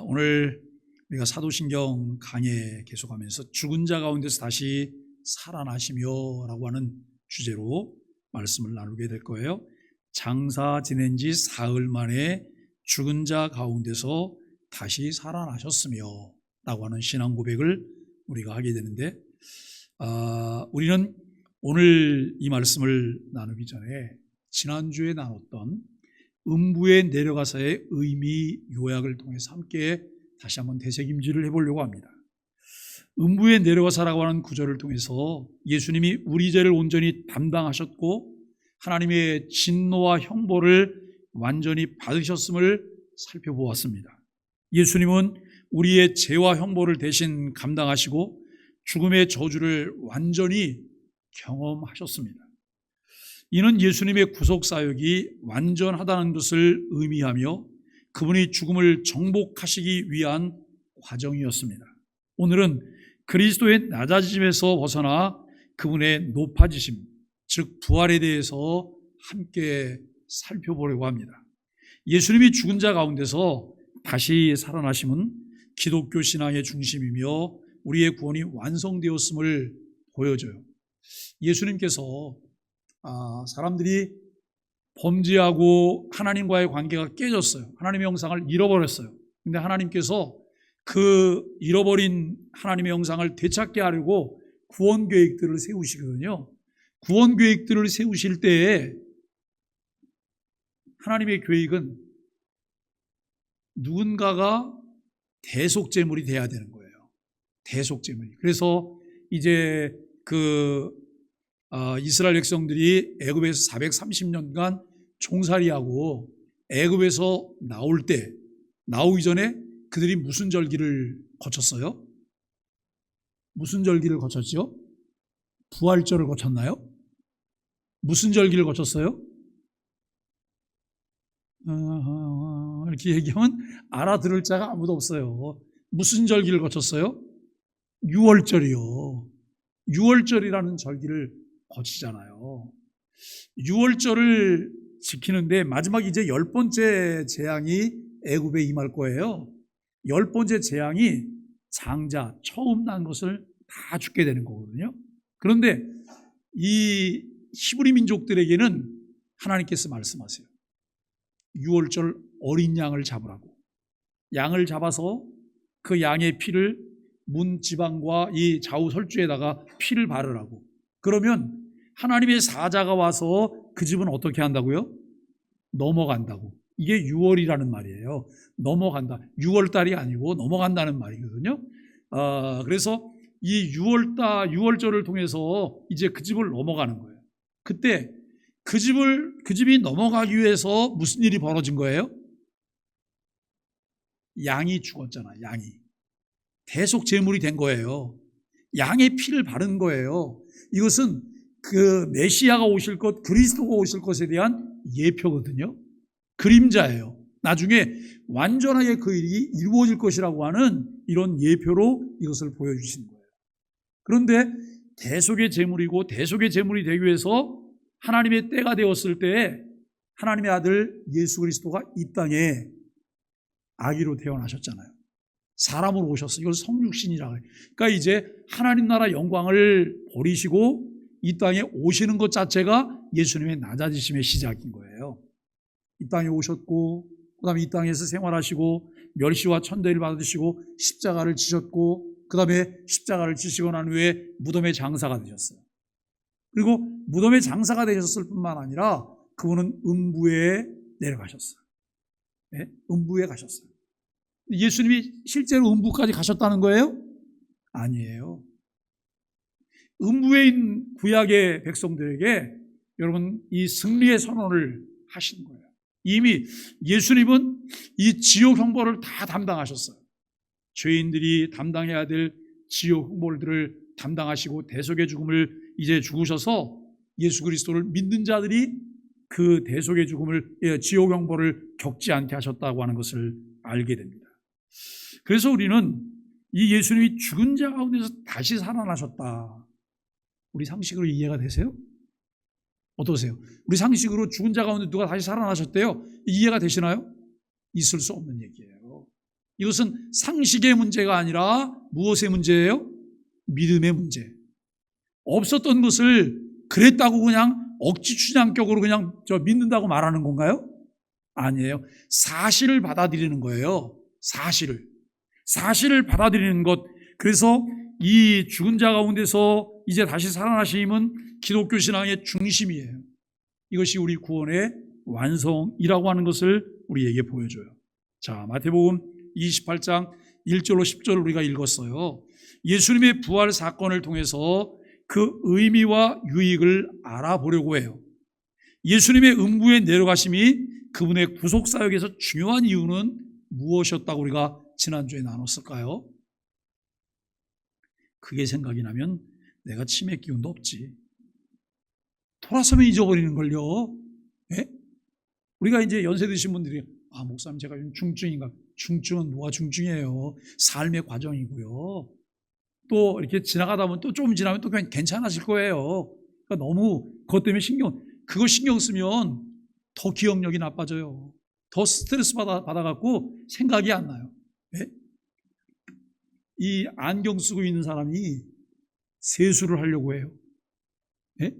오늘 우리가 사도신경 강해 계속하면서 죽은 자 가운데서 다시 살아나시며 라고 하는 주제로 말씀을 나누게 될 거예요. 장사 지낸 지 사흘 만에 죽은 자 가운데서 다시 살아나셨으며 라고 하는 신앙 고백을 우리가 하게 되는데, 우리는 오늘 이 말씀을 나누기 전에 지난주에 나눴던 음부에 내려가서의 의미 요약을 통해서 함께 다시 한번 되새김질을 해보려고 합니다. 음부에 내려가서라고 하는 구절을 통해서 예수님이 우리 죄를 온전히 담당하셨고 하나님의 진노와 형벌을 완전히 받으셨음을 살펴보았습니다. 예수님은 우리의 죄와 형벌을 대신 감당하시고 죽음의 저주를 완전히 경험하셨습니다. 이는 예수님의 구속사역이 완전하다는 것을 의미하며 그분이 죽음을 정복하시기 위한 과정이었습니다. 오늘은 그리스도의 낮아짐에서 벗어나 그분의 높아지심, 즉 부활에 대해서 함께 살펴보려고 합니다. 예수님이 죽은 자 가운데서 다시 살아나심은 기독교 신앙의 중심이며 우리의 구원이 완성되었음을 보여줘요. 예수님께서 사람들이 범죄하고 하나님과의 관계가 깨졌어요. 하나님의 형상을 잃어버렸어요. 근데 하나님께서 그 잃어버린 하나님의 형상을 되찾게 하려고 구원 계획들을 세우시거든요. 구원 계획들을 세우실 때에 하나님의 계획은 누군가가 대속제물이 돼야 되는 거예요. 대속제물이. 그래서 이제 이스라엘 백성들이 애굽에서 430년간 종살이하고 애굽에서 나오기 전에 그들이 무슨 절기를 거쳤어요? 무슨 절기를 거쳤죠? 부활절을 거쳤나요? 무슨 절기를 거쳤어요? 이렇게 얘기하면 알아들을 자가 아무도 없어요. 무슨 절기를 거쳤어요? 유월절이요. 유월절이라는 절기를 거치잖아요. 유월절을 지키는데 마지막 이제 10번째 재앙이 애굽에 임할 거예요. 10번째 재앙이 장자, 처음 난 것을 다 죽게 되는 거거든요. 그런데 이 히브리 민족들에게는 하나님께서 말씀하세요. 유월절 어린 양을 잡으라고. 양을 잡아서 그 양의 피를 문 지방과 이 좌우 설주에다가 피를 바르라고. 그러면 하나님의 사자가 와서 그 집은 어떻게 한다고요? 넘어간다고. 이게 6월이라는 말이에요. 넘어간다. 6월달이 아니고 넘어간다는 말이거든요. 그래서 이 6월절을 통해서 이제 그 집을 넘어가는 거예요. 그때 그 집이 넘어가기 위해서 무슨 일이 벌어진 거예요? 양이 죽었잖아. 양이 대속 제물이 된 거예요. 양의 피를 바른 거예요. 이것은 그 메시아가 오실 것, 그리스도가 오실 것에 대한 예표거든요. 그림자예요. 나중에 완전하게 그 일이 이루어질 것이라고 하는 이런 예표로 이것을 보여주신 거예요. 그런데 대속의 제물이고 대속의 제물이 되기 위해서 하나님의 때가 되었을 때 하나님의 아들 예수 그리스도가 이 땅에 아기로 태어나셨잖아요. 사람으로 오셨어요. 이걸 성육신이라고 해요. 그러니까 이제 하나님 나라 영광을 버리시고 이 땅에 오시는 것 자체가 예수님의 낮아지심의 시작인 거예요. 이 땅에 오셨고 그 다음에 이 땅에서 생활하시고 멸시와 천대를 받으시고 십자가를 지셨고 그 다음에 십자가를 지시고 난 후에 무덤의 장사가 되셨어요. 그리고 무덤의 장사가 되셨을 뿐만 아니라 그분은 음부에 내려가셨어요. 네? 음부에 가셨어요. 예수님이 실제로 음부까지 가셨다는 거예요? 아니에요. 음부에 있는 구약의 백성들에게 여러분 이 승리의 선언을 하신 거예요. 이미 예수님은 이 지옥 형벌을 다 담당하셨어요. 죄인들이 담당해야 될 지옥 형벌들을 담당하시고 대속의 죽음을 이제 죽으셔서 예수 그리스도를 믿는 자들이 그 대속의 죽음을, 지옥 형벌을 겪지 않게 하셨다고 하는 것을 알게 됩니다. 그래서 우리는 이 예수님이 죽은 자 가운데서 다시 살아나셨다. 우리 상식으로 이해가 되세요? 어떠세요? 우리 상식으로 죽은 자 가운데 누가 다시 살아나셨대요? 이해가 되시나요? 있을 수 없는 얘기예요. 이것은 상식의 문제가 아니라 무엇의 문제예요? 믿음의 문제. 없었던 것을 그랬다고 그냥 억지 추장격으로 그냥 믿는다고 말하는 건가요? 아니에요. 사실을 받아들이는 거예요. 사실을 받아들이는 것. 그래서 이 죽은 자 가운데서 이제 다시 살아나심은 기독교 신앙의 중심이에요. 이것이 우리 구원의 완성이라고 하는 것을 우리에게 보여줘요. 자, 마태복음 28장 1절로 10절을 우리가 읽었어요. 예수님의 부활 사건을 통해서 그 의미와 유익을 알아보려고 해요. 예수님의 음부에 내려가심이 그분의 구속사역에서 중요한 이유는 무엇이었다고 우리가 지난주에 나눴을까요? 그게 생각이 나면 내가 치매 기운도 없지. 돌아서면 잊어버리는 걸요. 예? 우리가 이제 연세 드신 분들이 목사님 제가 중증인가? 중증은 뭐가 중증이에요? 삶의 과정이고요. 또 이렇게 지나가다 보면 또 조금 지나면 또 그냥 괜찮아질 거예요. 그러니까 너무 그것 때문에 그거 신경 쓰면 더 기억력이 나빠져요. 더 스트레스 받아갖고 생각이 안 나요. 예? 이 안경 쓰고 있는 사람이 세수를 하려고 해요. 예?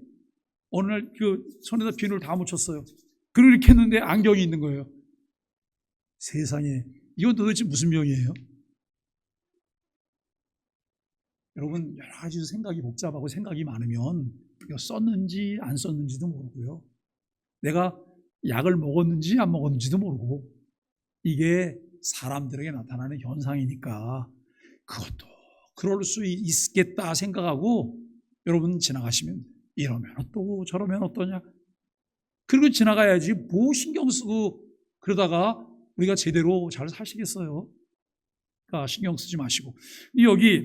어느 날 그 손에다 비누를 다 묻혔어요. 그리고 이렇게 했는데 안경이 있는 거예요. 세상에, 이건 도대체 무슨 병이에요? 여러분, 여러 가지 생각이 복잡하고 생각이 많으면 이거 썼는지 안 썼는지도 모르고요. 내가 약을 먹었는지 안 먹었는지도 모르고, 이게 사람들에게 나타나는 현상이니까 그것도 그럴 수 있겠다 생각하고 여러분 지나가시면 이러면 어떠고 저러면 어떠냐, 그리고 지나가야지 뭐 신경 쓰고 그러다가 우리가 제대로 잘 사시겠어요? 그러니까 신경 쓰지 마시고, 여기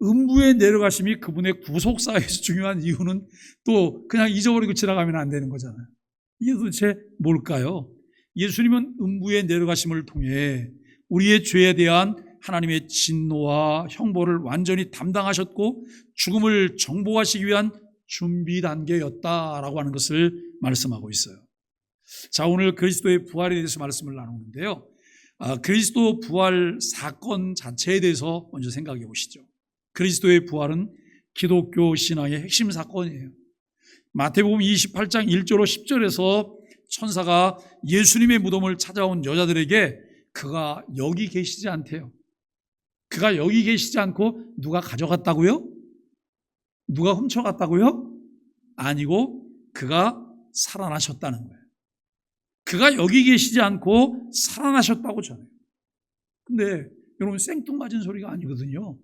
음부에 내려가심이 그분의 구속사에서 중요한 이유는 또 그냥 잊어버리고 지나가면 안 되는 거잖아요. 이게 도대체 뭘까요? 예수님은 음부에 내려가심을 통해 우리의 죄에 대한 하나님의 진노와 형벌을 완전히 담당하셨고 죽음을 정복하시기 위한 준비 단계였다라고 하는 것을 말씀하고 있어요. 자, 오늘 그리스도의 부활에 대해서 말씀을 나누는데요. 그리스도 부활 사건 자체에 대해서 먼저 생각해 보시죠. 그리스도의 부활은 기독교 신앙의 핵심 사건이에요. 마태복음 28장 1절로 10절에서 천사가 예수님의 무덤을 찾아온 여자들에게 그가 여기 계시지 않대요. 그가 여기 계시지 않고 누가 가져갔다고요? 누가 훔쳐갔다고요? 아니고 그가 살아나셨다는 거예요. 그가 여기 계시지 않고 살아나셨다고 전해요. 근데 여러분, 생뚱맞은 소리가 아니거든요.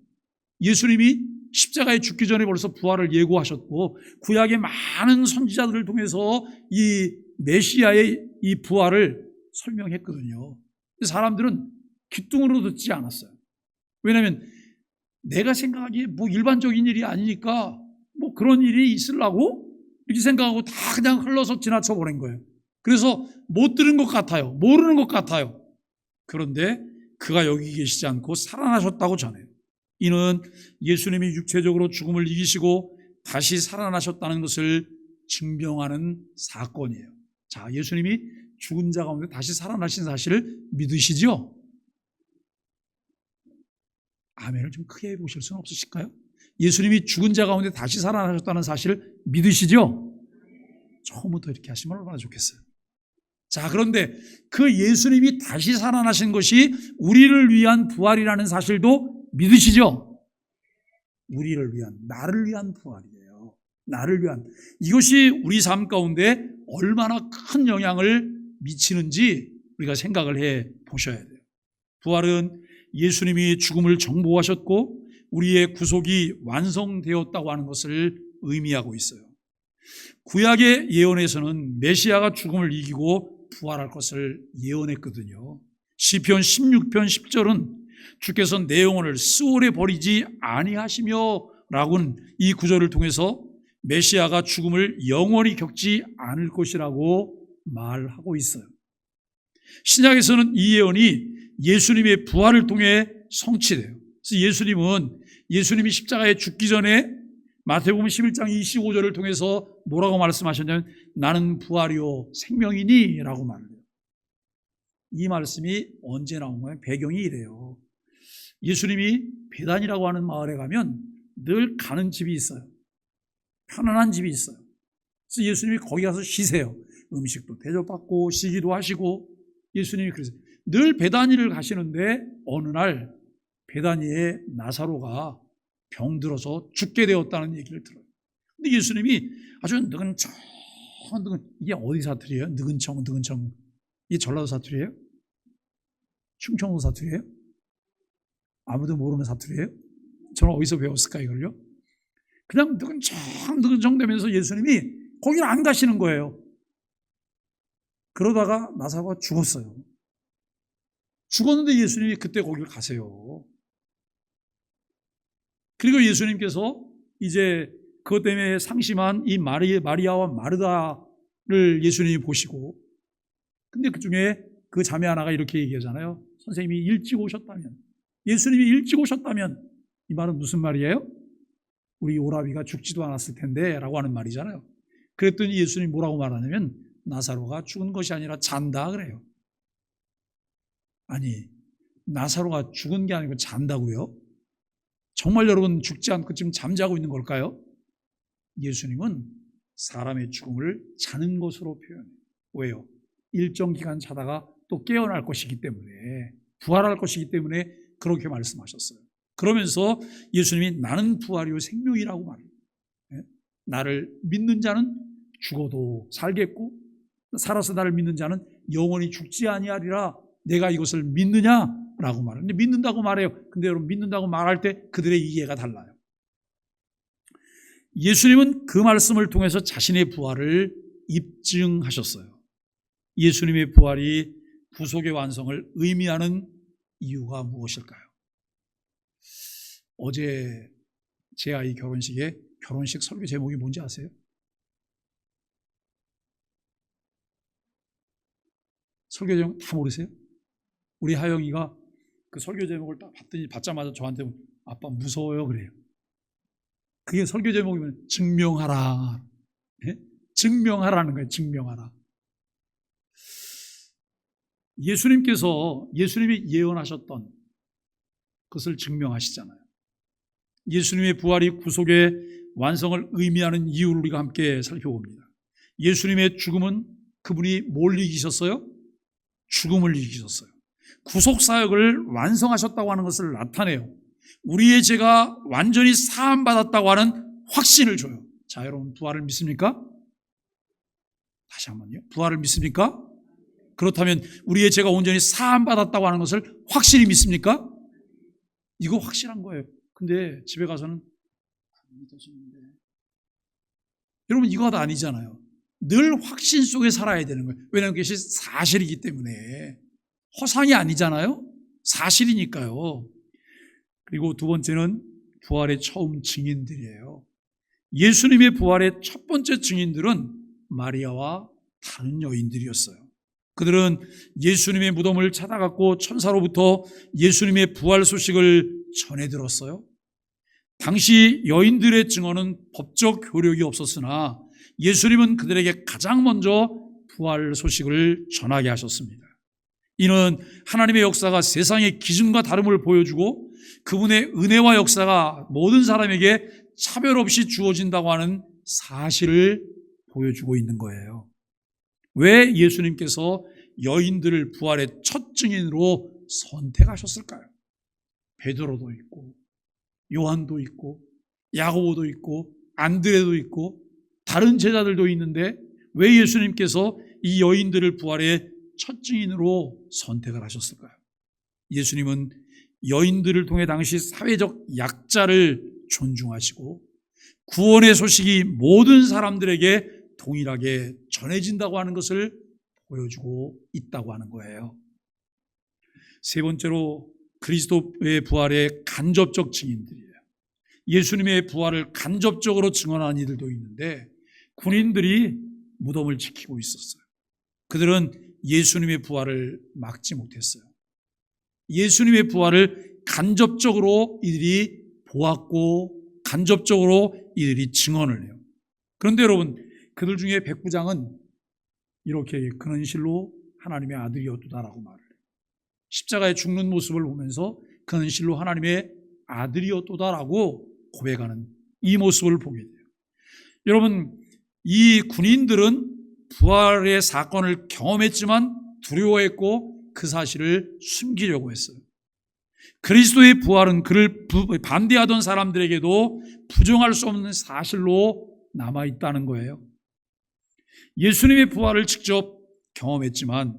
예수님이 십자가에 죽기 전에 벌써 부활을 예고하셨고 구약의 많은 선지자들을 통해서 이 메시아의 이 부활을 설명했거든요. 사람들은 귀뚱으로 듣지 않았어요. 왜냐하면 내가 생각하기에 뭐 일반적인 일이 아니니까 뭐 그런 일이 있으려고 이렇게 생각하고 다 그냥 흘러서 지나쳐 버린 거예요. 그래서 못 들은 것 같아요. 모르는 것 같아요. 그런데 그가 여기 계시지 않고 살아나셨다고 전해요. 이는 예수님이 육체적으로 죽음을 이기시고 다시 살아나셨다는 것을 증명하는 사건이에요. 자, 예수님이 죽은 자 가운데 다시 살아나신 사실을 믿으시죠? 아멘을 좀 크게 해보실 수는 없으실까요? 예수님이 죽은 자 가운데 다시 살아나셨다는 사실을 믿으시죠? 처음부터 이렇게 하시면 얼마나 좋겠어요. 자, 그런데 그 예수님이 다시 살아나신 것이 우리를 위한 부활이라는 사실도 믿으시죠? 우리를 위한, 나를 위한 부활이에요. 나를 위한. 이것이 우리 삶 가운데 얼마나 큰 영향을 미치는지 우리가 생각을 해 보셔야 돼요. 부활은 예수님이 죽음을 정복하셨고 우리의 구속이 완성되었다고 하는 것을 의미하고 있어요. 구약의 예언에서는 메시아가 죽음을 이기고 부활할 것을 예언했거든요. 시편 16편 10절은 주께서 내 영혼을 스올에 버리지 아니하시며 라고는 이 구절을 통해서 메시아가 죽음을 영원히 겪지 않을 것이라고 말하고 있어요. 신약에서는 이 예언이 예수님의 부활을 통해 성취돼요. 그래서 예수님이 십자가에 죽기 전에 마태복음 11장 25절을 통해서 뭐라고 말씀하셨냐면 나는 부활이요 생명이니 라고 말을 해요. 이 말씀이 언제 나온 거예요? 배경이 이래요. 예수님이 베단이라고 하는 마을에 가면 늘 가는 집이 있어요. 편안한 집이 있어요. 그래서 예수님이 거기 가서 쉬세요. 음식도 대접받고 쉬기도 하시고 예수님이 그러세요. 늘 베다니를 가시는데 어느 날 베다니에 나사로가 병들어서 죽게 되었다는 얘기를 들어요. 근데 예수님이 아주 느근청 이게 어디 사투리예요? 느근청 이게 전라도 사투리예요? 충청도 사투리예요? 아무도 모르는 사투리예요? 저는 어디서 배웠을까 이걸요? 그냥 느근청 되면서 예수님이 거기를 안 가시는 거예요. 그러다가 나사로가 죽었어요. 죽었는데 예수님이 그때 거기를 가세요. 그리고 예수님께서 이제 그것 때문에 상심한 이 마리아와 마르다를 예수님이 보시고, 근데 그 중에 그 자매 하나가 이렇게 얘기하잖아요. 선생님이 일찍 오셨다면, 예수님이 일찍 오셨다면, 이 말은 무슨 말이에요? 우리 오라비가 죽지도 않았을 텐데 라고 하는 말이잖아요. 그랬더니 예수님이 뭐라고 말하냐면 나사로가 죽은 것이 아니라 잔다 그래요. 아니, 나사로가 죽은 게 아니고 잔다고요? 정말 여러분 죽지 않고 지금 잠자고 있는 걸까요? 예수님은 사람의 죽음을 자는 것으로 표현해요. 왜요? 일정 기간 자다가 또 깨어날 것이기 때문에, 부활할 것이기 때문에 그렇게 말씀하셨어요. 그러면서 예수님이 나는 부활이요 생명이라고 말해요. 나를 믿는 자는 죽어도 살겠고 살아서 나를 믿는 자는 영원히 죽지 아니하리라. 내가 이것을 믿느냐라고 말해요. 근데 믿는다고 말해요. 근데 여러분 믿는다고 말할 때 그들의 이해가 달라요. 예수님은 그 말씀을 통해서 자신의 부활을 입증하셨어요. 예수님의 부활이 구속의 완성을 의미하는 이유가 무엇일까요? 어제 제 아이 결혼식에 결혼식 설교 제목이 뭔지 아세요? 설교 제목 다 모르세요? 우리 하영이가 그 설교 제목을 딱 받자마자 저한테 아빠 무서워요 그래요. 그게 설교 제목이면 증명하라. 네? 증명하라는 거예요. 증명하라. 예수님이 예언하셨던 그것을 증명하시잖아요. 예수님의 부활이 구속의 완성을 의미하는 이유를 우리가 함께 살펴봅니다. 예수님의 죽음은 그분이 뭘 이기셨어요? 죽음을 이기셨어요. 구속사역을 완성하셨다고 하는 것을 나타내요. 우리의 죄가 완전히 사함받았다고 하는 확신을 줘요. 자, 여러분 부활을 믿습니까? 다시 한번요. 부활을 믿습니까? 그렇다면 우리의 죄가 온전히 사함받았다고 하는 것을 확실히 믿습니까? 이거 확실한 거예요. 근데 집에 가서는 안 믿어지는데. 여러분 이거 아니잖아요. 늘 확신 속에 살아야 되는 거예요. 왜냐하면 그것이 사실이기 때문에. 허상이 아니잖아요. 사실이니까요. 그리고 두 번째는 부활의 처음 증인들이에요. 예수님의 부활의 첫 번째 증인들은 마리아와 다른 여인들이었어요. 그들은 예수님의 무덤을 찾아갔고 천사로부터 예수님의 부활 소식을 전해 들었어요. 당시 여인들의 증언은 법적 효력이 없었으나 예수님은 그들에게 가장 먼저 부활 소식을 전하게 하셨습니다. 이는 하나님의 역사가 세상의 기준과 다름을 보여주고 그분의 은혜와 역사가 모든 사람에게 차별 없이 주어진다고 하는 사실을 보여주고 있는 거예요. 왜 예수님께서 여인들을 부활의 첫 증인으로 선택하셨을까요? 베드로도 있고 요한도 있고 야고보도 있고 안드레도 있고 다른 제자들도 있는데 왜 예수님께서 이 여인들을 부활의 첫 증인으로 선택을 하셨을까요? 예수님은 여인들을 통해 당시 사회적 약자를 존중하시고 구원의 소식이 모든 사람들에게 동일하게 전해진다고 하는 것을 보여주고 있다고 하는 거예요. 세 번째로 그리스도의 부활의 간접적 증인들이에요. 예수님의 부활을 간접적으로 증언한 이들도 있는데 군인들이 무덤을 지키고 있었어요. 그들은 예수님의 부활을 막지 못했어요. 예수님의 부활을 간접적으로 이들이 보았고 간접적으로 이들이 증언을 해요. 그런데 여러분 그들 중에 백부장은 이렇게 근원실로 하나님의 아들이었다라고 말을 해요. 십자가에 죽는 모습을 보면서 그는 실로 하나님의 아들이었도다라고 고백하는 이 모습을 보게 돼요. 여러분, 이 군인들은 부활의 사건을 경험했지만 두려워했고 그 사실을 숨기려고 했어요. 그리스도의 부활은 그를 반대하던 사람들에게도 부정할 수 없는 사실로 남아있다는 거예요. 예수님의 부활을 직접 경험했지만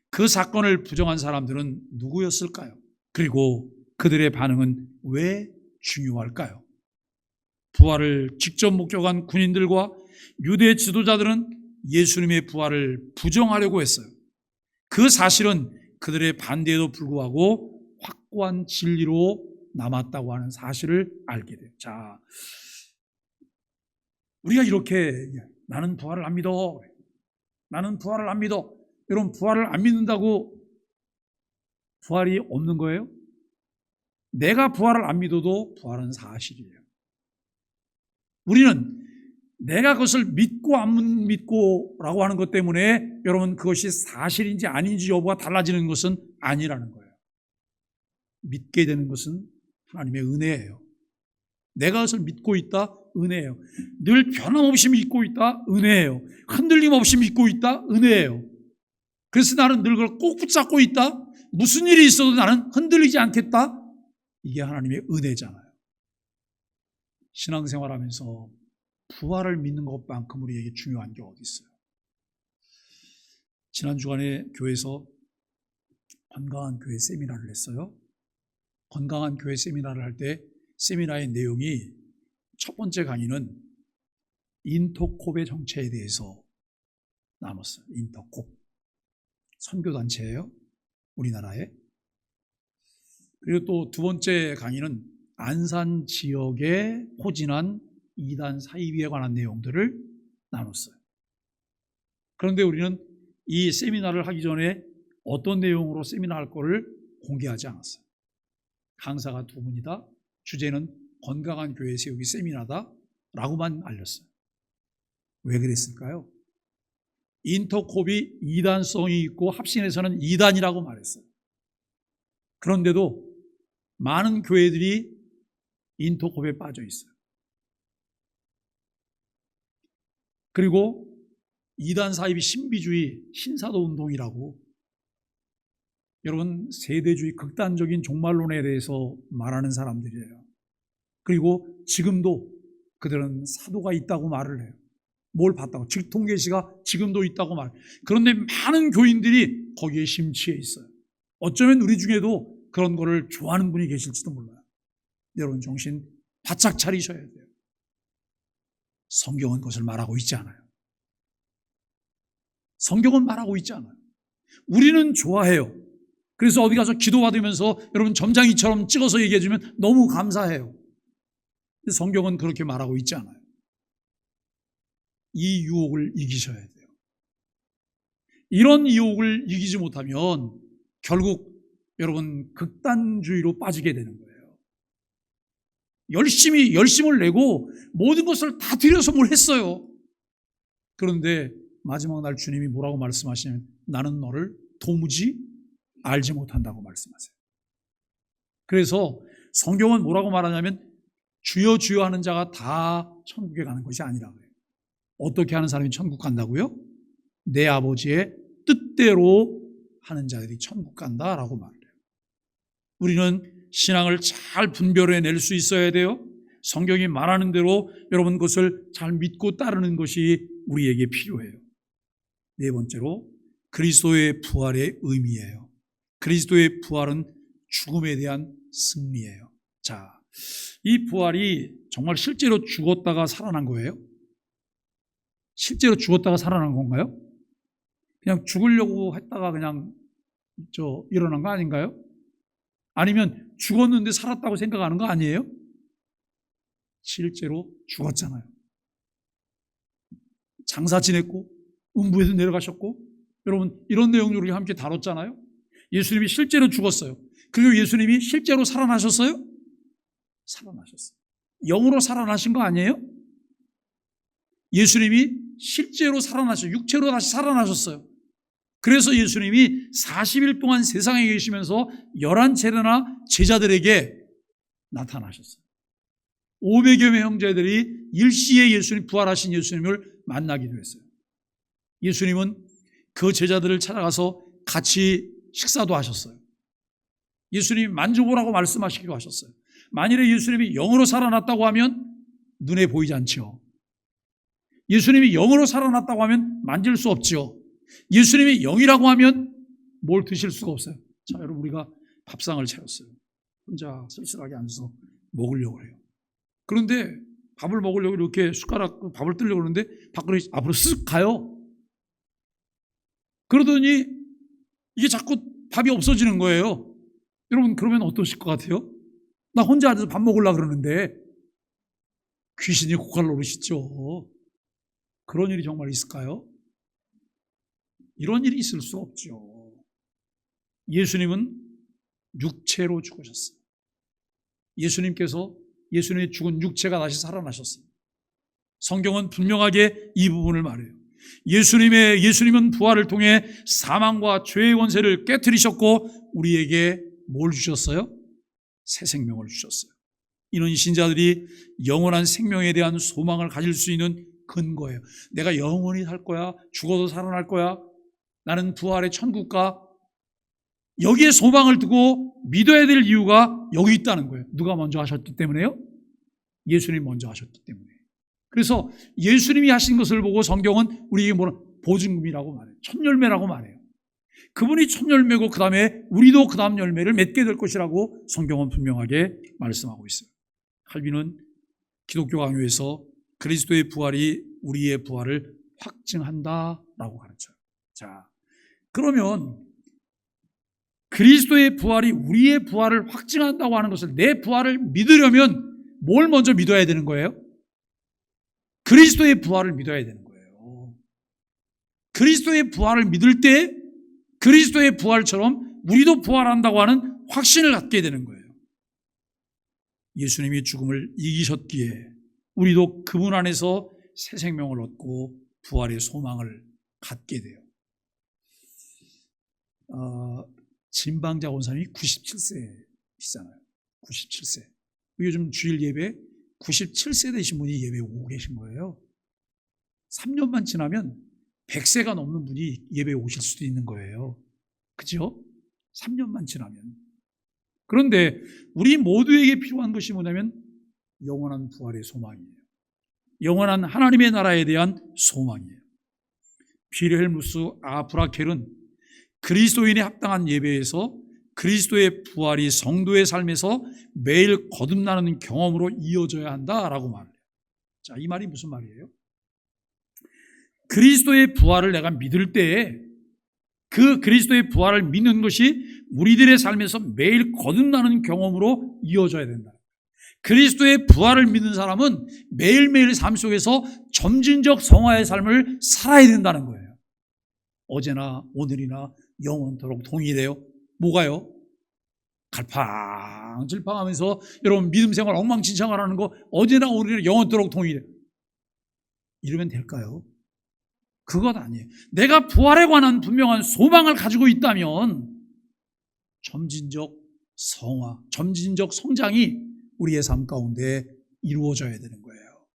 그 사건을 부정한 사람들은 누구였을까요? 그리고 그들의 반응은 왜 중요할까요? 부활을 직접 목격한 군인들과 유대 지도자들은 예수님의 부활을 부정하려고 했어요. 그 사실은 그들의 반대에도 불구하고 확고한 진리로 남았다고 하는 사실을 알게 돼요. 자, 우리가 이렇게 나는 부활을 안 믿어. 나는 부활을 안 믿어. 여러분, 부활을 안 믿는다고 부활이 없는 거예요? 내가 부활을 안 믿어도 부활은 사실이에요. 우리는 내가 그것을 믿고 안 믿고라고 하는 것 때문에 여러분 그것이 사실인지 아닌지 여부가 달라지는 것은 아니라는 거예요. 믿게 되는 것은 하나님의 은혜예요. 내가 그것을 믿고 있다? 은혜예요. 늘 변함없이 믿고 있다? 은혜예요. 흔들림 없이 믿고 있다? 은혜예요. 그래서 나는 늘 그걸 꼭 붙잡고 있다? 무슨 일이 있어도 나는 흔들리지 않겠다? 이게 하나님의 은혜잖아요. 신앙생활하면서 부활을 믿는 것만큼 우리에게 중요한 게 어디 있어요? 지난 주간에 교회에서 건강한 교회 세미나를 했어요. 건강한 교회 세미나를 할 때 세미나의 내용이 첫 번째 강의는 인터콥의 정체에 대해서 나눴어요. 인터콥. 선교단체예요. 우리나라에. 그리고 또 두 번째 강의는 안산 지역에 포진한 이단 사이비에 관한 내용들을 나눴어요. 그런데 우리는 이 세미나를 하기 전에 어떤 내용으로 세미나 할 거를 공개하지 않았어요. 강사가 두 분이다. 주제는 건강한 교회 세우기 세미나다 라고만 알렸어요. 왜 그랬을까요? 인터콥이 이단성이 있고 합신에서는 이단이라고 말했어요. 그런데도 많은 교회들이 인터콥에 빠져 있어요. 그리고 이단 사이비 신비주의 신사도 운동이라고 여러분 세대주의 극단적인 종말론에 대해서 말하는 사람들이에요. 그리고 지금도 그들은 사도가 있다고 말을 해요. 뭘 봤다고? 직통계시가 지금도 있다고 말. 그런데 많은 교인들이 거기에 심취해 있어요. 어쩌면 우리 중에도 그런 거를 좋아하는 분이 계실지도 몰라요. 여러분 정신 바짝 차리셔야 돼요. 성경은 그것을 말하고 있지 않아요. 성경은 말하고 있지 않아요. 우리는 좋아해요. 그래서 어디 가서 기도받으면서 여러분 점장이처럼 찍어서 얘기해주면 너무 감사해요. 성경은 그렇게 말하고 있지 않아요. 이 유혹을 이기셔야 돼요. 이런 유혹을 이기지 못하면 결국 여러분 극단주의로 빠지게 되는 거예요. 열심을 내고 모든 것을 다 들여서 뭘 했어요. 그런데 마지막 날 주님이 뭐라고 말씀하시냐면 나는 너를 도무지 알지 못한다고 말씀하세요. 그래서 성경은 뭐라고 말하냐면 주여 주여 하는 자가 다 천국에 가는 것이 아니라고 해요. 어떻게 하는 사람이 천국 간다고요? 내 아버지의 뜻대로 하는 자들이 천국 간다라고 말해요. 우리는 신앙을 잘 분별해낼 수 있어야 돼요. 성경이 말하는 대로 여러분 그것을 잘 믿고 따르는 것이 우리에게 필요해요. 네 번째로 그리스도의 부활의 의미예요. 그리스도의 부활은 죽음에 대한 승리예요. 자, 이 부활이 정말 실제로 죽었다가 살아난 거예요? 실제로 죽었다가 살아난 건가요? 그냥 죽으려고 했다가 그냥 일어난 거 아닌가요? 아니면 죽었는데 살았다고 생각하는 거 아니에요? 실제로 죽었잖아요. 장사 지냈고 음부에도 내려가셨고 여러분 이런 내용을 우리가 함께 다뤘잖아요. 예수님이 실제로 죽었어요. 그리고 예수님이 실제로 살아나셨어요? 살아나셨어요. 영으로 살아나신 거 아니에요? 예수님이 실제로 살아나셨어요. 육체로 다시 살아나셨어요. 그래서 예수님이 40일 동안 세상에 계시면서 11차례나 제자들에게 나타나셨어요. 500여 명 형제들이 일시에 예수님, 부활하신 예수님을 만나기도 했어요. 예수님은 그 제자들을 찾아가서 같이 식사도 하셨어요. 예수님이 만져보라고 말씀하시기도 하셨어요. 만일에 예수님이 영으로 살아났다고 하면 눈에 보이지 않죠. 예수님이 영으로 살아났다고 하면 만질 수 없죠. 예수님이 영이라고 하면 뭘 드실 수가 없어요. 자, 여러분, 우리가 밥상을 차렸어요. 혼자 쓸쓸하게 앉아서 먹으려고 해요. 그런데 밥을 먹으려고 이렇게 숟가락 밥을 뜨려고 그러는데 밖으로 앞으로 쓱 가요. 그러더니 이게 자꾸 밥이 없어지는 거예요. 여러분, 그러면 어떠실 것 같아요? 나 혼자 앉아서 밥 먹으려고 그러는데 귀신이 고칼 노릇이죠. 그런 일이 정말 있을까요? 이런 일이 있을 수 없죠. 예수님은 육체로 죽으셨어요. 예수님의 죽은 육체가 다시 살아나셨어요. 성경은 분명하게 이 부분을 말해요. 예수님은 부활을 통해 사망과 죄의 권세를 깨트리셨고 우리에게 뭘 주셨어요? 새 생명을 주셨어요. 이는 신자들이 영원한 생명에 대한 소망을 가질 수 있는 근거예요. 내가 영원히 살 거야. 죽어도 살아날 거야. 나는 부활의 천국가. 여기에 소망을 두고 믿어야 될 이유가 여기 있다는 거예요. 누가 먼저 하셨기 때문에요? 예수님이 먼저 하셨기 때문에. 그래서 예수님이 하신 것을 보고 성경은 우리에게 뭐라 보증금이라고 말해요. 첫 열매라고 말해요. 그분이 첫 열매고 그 다음에 우리도 그 다음 열매를 맺게 될 것이라고 성경은 분명하게 말씀하고 있어요. 칼빈은 기독교 강요에서 그리스도의 부활이 우리의 부활을 확증한다라고 가르쳐요. 자, 그러면 그리스도의 부활이 우리의 부활을 확증한다고 하는 것을, 내 부활을 믿으려면 뭘 먼저 믿어야 되는 거예요? 그리스도의 부활을 믿어야 되는 거예요. 그리스도의 부활을 믿을 때 그리스도의 부활처럼 우리도 부활한다고 하는 확신을 갖게 되는 거예요. 예수님이 죽음을 이기셨기에 우리도 그분 안에서 새 생명을 얻고 부활의 소망을 갖게 돼요. 진방자 원사님이 97세이시잖아요. 97세. 요즘 주일 예배 97세 되신 분이 예배 오고 계신 거예요. 3년만 지나면 100세가 넘는 분이 예배에 오실 수도 있는 거예요. 그죠? 3년만 지나면. 그런데 우리 모두에게 필요한 것이 뭐냐면 영원한 부활의 소망이에요. 영원한 하나님의 나라에 대한 소망이에요. 빌헬무스 아브라켈은 그리스도인에 합당한 예배에서 그리스도의 부활이 성도의 삶에서 매일 거듭나는 경험으로 이어져야 한다라고 말해요. 자, 이 말이 무슨 말이에요? 그리스도의 부활을 내가 믿을 때에 그 그리스도의 부활을 믿는 것이 우리들의 삶에서 매일 거듭나는 경험으로 이어져야 된다. 그리스도의 부활을 믿는 사람은 매일매일 삶 속에서 점진적 성화의 삶을 살아야 된다는 거예요. 어제나 오늘이나 영원토록 동일해요. 뭐가요? 갈팡질팡하면서 여러분 믿음 생활 엉망진창하라는 거 어제나 오늘이나 영원토록 동일해요. 이러면 될까요? 그것 아니에요. 내가 부활에 관한 분명한 소망을 가지고 있다면 점진적 성화, 점진적 성장이 우리의 삶 가운데 이루어져야 되는 거예요.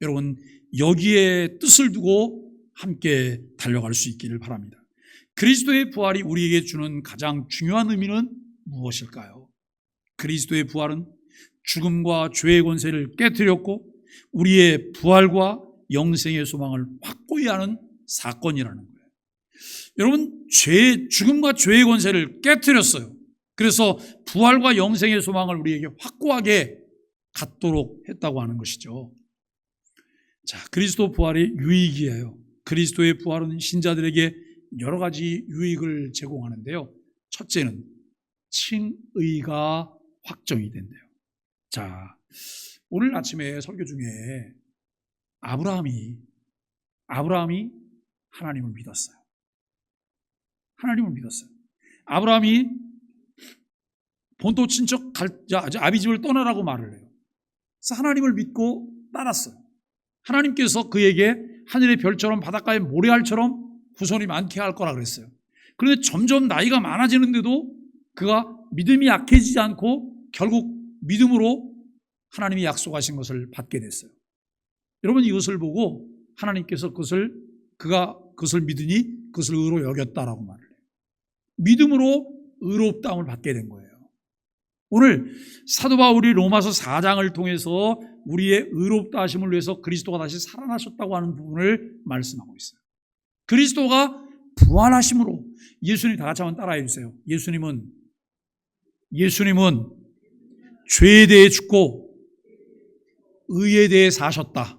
여러분, 여기에 뜻을 두고 함께 달려갈 수 있기를 바랍니다. 그리스도의 부활이 우리에게 주는 가장 중요한 의미는 무엇일까요? 그리스도의 부활은 죽음과 죄의 권세를 깨뜨렸고 우리의 부활과 영생의 소망을 확고히 하는 사건이라는 거예요. 여러분, 죽음과 죄의 권세를 깨뜨렸어요. 그래서 부활과 영생의 소망을 우리에게 확고하게 갖도록 했다고 하는 것이죠. 자, 그리스도 부활이 유익이에요. 그리스도의 부활은 신자들에게 여러 가지 유익을 제공하는데요. 첫째는 칭의가 확정이 된대요. 자, 오늘 아침에 설교 중에 아브라함이 하나님을 믿었어요. 하나님을 믿었어요. 아브라함이 본토 친척 아비 집을 떠나라고 말을 해요. 그래서 하나님을 믿고 따랐어요. 하나님께서 그에게 하늘의 별처럼 바닷가의 모래알처럼 후손이 많게 할 거라 그랬어요. 그런데 점점 나이가 많아지는데도 그가 믿음이 약해지지 않고 결국 믿음으로 하나님이 약속하신 것을 받게 됐어요. 여러분, 이것을 보고 하나님께서 그가 그것을 믿으니 그것을 의로 여겼다라고 말을 해요. 믿음으로 의롭다함을 받게 된 거예요. 오늘 사도 바울이 로마서 4장을 통해서 우리의 의롭다 하심을 위해서 그리스도가 다시 살아나셨다고 하는 부분을 말씀하고 있어요. 그리스도가 부활하심으로, 예수님 다 같이 한번 따라해 주세요. 예수님은 죄에 대해 죽고 의에 대해 사셨다.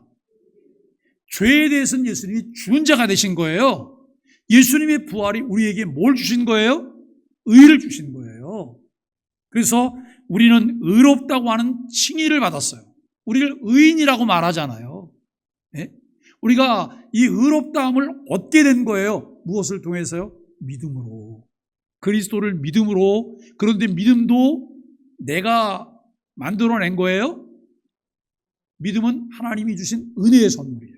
죄에 대해서는 예수님이 죽은 자가 되신 거예요. 예수님의 부활이 우리에게 뭘 주신 거예요? 의를 주신 거예요. 그래서 우리는 의롭다고 하는 칭의를 받았어요. 우리를 의인이라고 말하잖아요. 네? 우리가 이 의롭다함을 얻게 된 거예요. 무엇을 통해서요? 믿음으로. 그리스도를 믿음으로. 그런데 믿음도 내가 만들어낸 거예요? 믿음은 하나님이 주신 은혜의 선물이에요.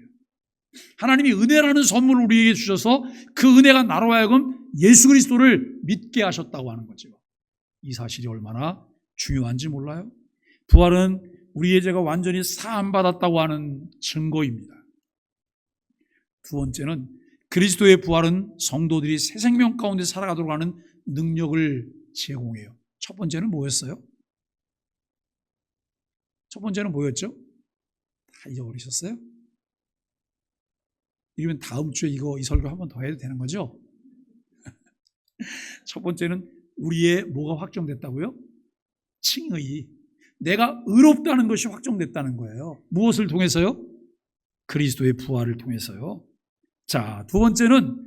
하나님이 은혜라는 선물을 우리에게 주셔서 그 은혜가 나로 하여금 예수 그리스도를 믿게 하셨다고 하는 거죠. 이 사실이 얼마나 중요한지 몰라요? 부활은 우리의 죄가 완전히 사함받았다고 하는 증거입니다. 두 번째는 그리스도의 부활은 성도들이 새 생명 가운데 살아가도록 하는 능력을 제공해요. 첫 번째는 뭐였어요? 첫 번째는 뭐였죠? 다 잊어버리셨어요? 이러면 다음 주에 이 설교 한 번 더 해도 되는 거죠? 첫 번째는 우리의 뭐가 확정됐다고요? 칭의. 내가 의롭다는 것이 확정됐다는 거예요. 무엇을 통해서요? 그리스도의 부활을 통해서요. 자, 두 번째는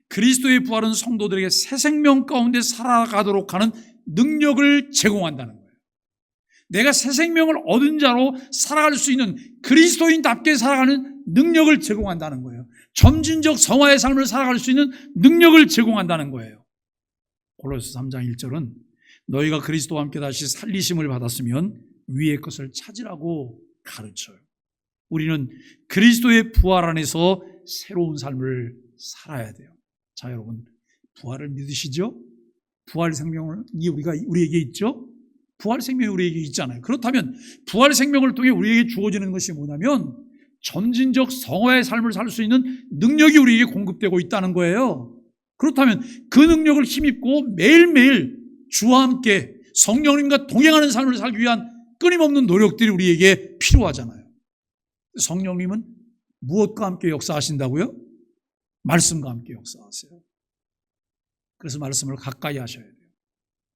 그리스도의 부활은 성도들에게 새 생명 가운데 살아가도록 하는 능력을 제공한다는 거예요. 내가 새 생명을 얻은 자로 살아갈 수 있는 그리스도인답게 살아가는 능력을 제공한다는 거예요. 점진적 성화의 삶을 살아갈 수 있는 능력을 제공한다는 거예요. 골로새 3장 1절은 너희가 그리스도와 함께 다시 살리심을 받았으면 위의 것을 찾으라고 가르쳐요. 우리는 그리스도의 부활 안에서 새로운 삶을 살아야 돼요. 자, 여러분, 부활을 믿으시죠? 부활 생명이 우리에게 있죠? 부활 생명이 우리에게 있잖아요. 그렇다면 부활 생명을 통해 우리에게 주어지는 것이 뭐냐면 점진적 성화의 삶을 살 수 있는 능력이 우리에게 공급되고 있다는 거예요. 그렇다면 그 능력을 힘입고 매일매일 주와 함께 성령님과 동행하는 삶을 살기 위한 끊임없는 노력들이 우리에게 필요하잖아요. 성령님은 무엇과 함께 역사하신다고요? 말씀과 함께 역사하세요. 그래서 말씀을 가까이 하셔야 돼요.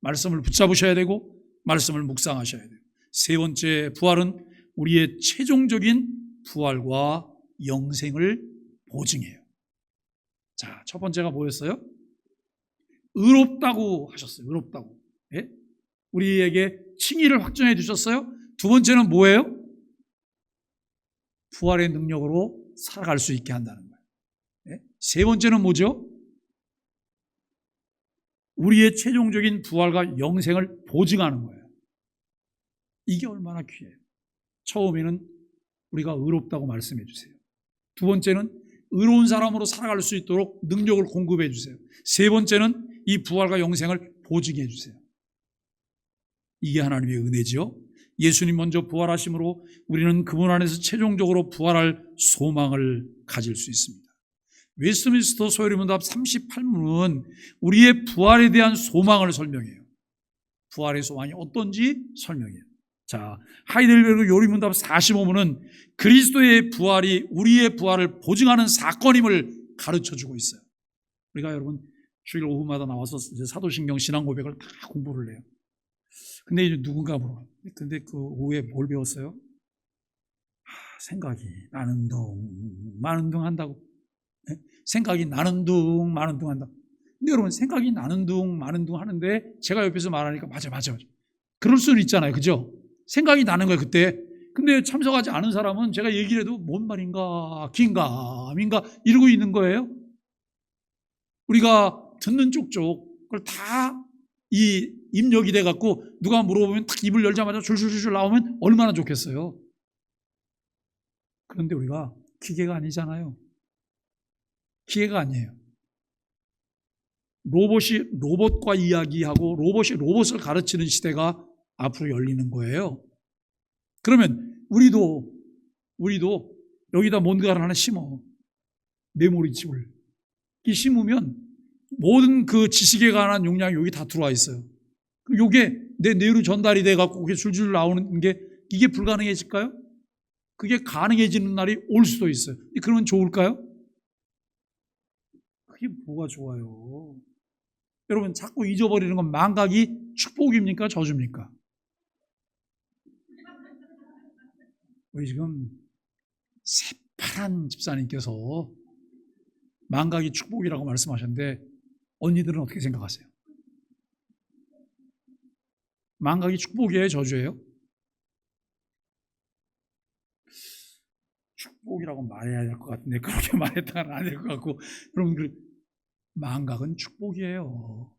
말씀을 붙잡으셔야 되고 말씀을 묵상하셔야 돼요. 세 번째, 부활은 우리의 최종적인 부활과 영생을 보증해요. 자, 첫 번째가 뭐였어요? 의롭다고 하셨어요. 의롭다고. 예? 우리에게 칭의를 확정해 주셨어요. 두 번째는 뭐예요? 부활의 능력으로 살아갈 수 있게 한다는 거예요. 예? 세 번째는 뭐죠? 우리의 최종적인 부활과 영생을 보증하는 거예요. 이게 얼마나 귀해요. 처음에는 우리가 의롭다고 말씀해 주세요. 두 번째는 의로운 사람으로 살아갈 수 있도록 능력을 공급해 주세요. 세 번째는 이 부활과 영생을 보증해 주세요. 이게 하나님의 은혜지요. 예수님 먼저 부활하심으로 우리는 그분 안에서 최종적으로 부활할 소망을 가질 수 있습니다. 웨스트민스터 소요리문답 38문은 우리의 부활에 대한 소망을 설명해요. 부활의 소망이 어떤지 설명해요. 자, 하이델베르그 요리문답 45문은 그리스도의 부활이 우리의 부활을 보증하는 사건임을 가르쳐주고 있어요. 우리가 여러분 주일 오후마다 나와서 이제 사도신경 신앙 고백을 다 공부를 해요. 근데 이제 누군가 물어요. 근데 그 오후에 뭘 배웠어요? 생각이 나는 둥 마는 둥 한다고. 네? 생각이 나는 둥 마는 둥 한다. 근데 여러분 생각이 나는 둥 마는 둥 하는데 제가 옆에서 말하니까 맞아. 그럴 수는 있잖아요. 그죠? 생각이 나는 거예요, 그때. 근데 참석하지 않은 사람은 제가 얘기를 해도 뭔 말인가, 긴가민가 이러고 있는 거예요. 우리가 듣는 쪽쪽 그걸 다 이 입력이 돼갖고 누가 물어보면 딱 입을 열자마자 줄줄줄 나오면 얼마나 좋겠어요. 그런데 우리가 기계가 아니잖아요. 기계가 아니에요. 로봇과 이야기하고 로봇이 로봇을 가르치는 시대가 앞으로 열리는 거예요. 그러면 우리도 여기다 뭔가를 하나 심어. 메모리칩을. 이 심으면 모든 그 지식에 관한 용량이 여기 다 들어와 있어요. 그럼 이게 내 뇌로 전달이 돼갖고 그게 줄줄 나오는 게 이게 불가능해질까요? 그게 가능해지는 날이 올 수도 있어요. 그러면 좋을까요? 그게 뭐가 좋아요? 여러분 자꾸 잊어버리는 건 망각이 축복입니까? 저주입니까? 우리 지금 새파란 집사님께서 망각이 축복이라고 말씀하셨는데 언니들은 어떻게 생각하세요? 망각이 축복이에요? 저주예요? 축복이라고 말해야 될 것 같은데 그렇게 말했다가는 안 될 것 같고 여러분 망각은 축복이에요.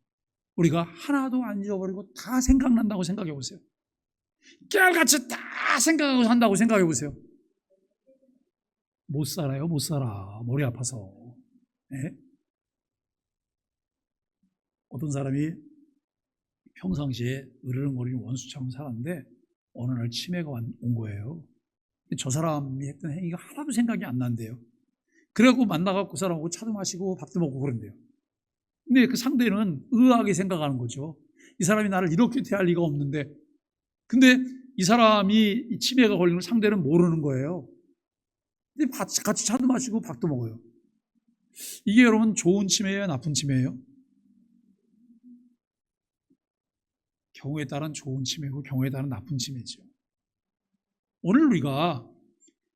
우리가 하나도 안 잊어버리고 다 생각난다고 생각해 보세요. 깨알같이 다 생각하고 산다고 생각해 보세요. 못 살아요. 못 살아. 머리 아파서. 네? 어떤 사람이 평상시에 으르렁거리는 원수처럼 살았는데 어느 날 치매가 온 거예요. 저 사람이 했던 행위가 하나도 생각이 안 난대요. 그래갖고 만나갖고 그 사람하고 차도 마시고 밥도 먹고 그런대요. 근데 그 상대는 의아하게 생각하는 거죠. 이 사람이 나를 이렇게 대할 리가 없는데. 근데 이 사람이 치매가 걸린 걸 상대는 모르는 거예요. 근데 같이 차도 마시고 밥도 먹어요. 이게 여러분 좋은 치매예요? 나쁜 치매예요? 경우에 따른 좋은 치매고 경우에 따른 나쁜 치매죠. 오늘 우리가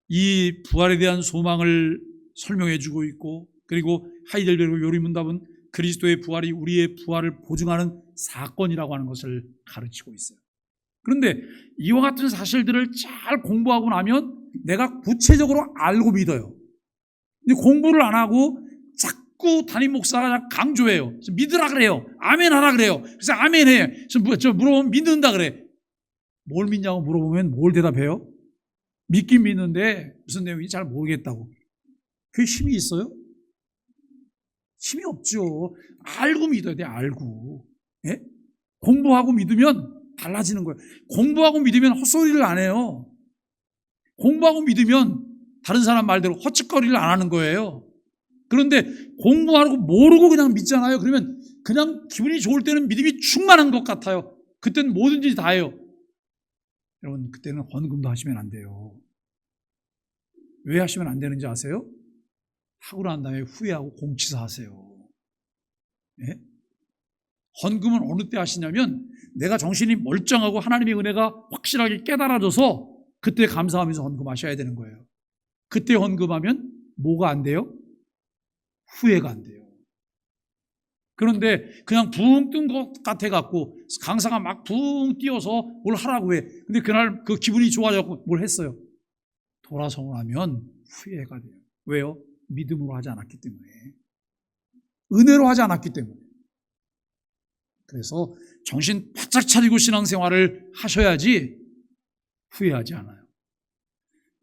이 부활에 대한 소망을 설명해 주고 있고 그리고 하이델베르그 요리문답은 그리스도의 부활이 우리의 부활을 보증하는 사건이라고 하는 것을 가르치고 있어요. 그런데 이와 같은 사실들을 잘 공부하고 나면 내가 구체적으로 알고 믿어요. 근데 공부를 안 하고 자꾸 담임 목사가 강조해요. 믿으라 그래요. 아멘 하라 그래요. 그래서 아멘 해. 저 물어보면 믿는다 그래. 뭘 믿냐고 물어보면 뭘 대답해요? 믿긴 믿는데 무슨 내용인지 잘 모르겠다고. 그게 힘이 있어요? 힘이 없죠. 알고 믿어야 돼. 알고. 예? 공부하고 믿으면 달라지는 거예요. 공부하고 믿으면 헛소리를 안 해요. 공부하고 믿으면 다른 사람 말대로 헛짓거리를 안 하는 거예요. 그런데 공부하고 모르고 그냥 믿잖아요. 그러면 그냥 기분이 좋을 때는 믿음이 충만한 것 같아요. 그때는 뭐든지 다 해요. 여러분 그때는 헌금도 하시면 안 돼요. 왜 하시면 안 되는지 아세요? 하고 난 다음에 후회하고 공치사 하세요. 예? 헌금은 어느 때 하시냐면 내가 정신이 멀쩡하고 하나님의 은혜가 확실하게 깨달아져서 그때 감사하면서 헌금하셔야 되는 거예요. 그때 헌금하면 뭐가 안 돼요? 후회가 안 돼요. 그런데 그냥 붕 뜬 것 같아 갖고 강사가 막 붕 뛰어서 뭘 하라고 해. 근데 그날 그 기분이 좋아져서 뭘 했어요. 돌아서고 나면 후회가 돼요. 왜요? 믿음으로 하지 않았기 때문에. 은혜로 하지 않았기 때문에. 그래서 정신 바짝 차리고 신앙생활을 하셔야지 후회하지 않아요.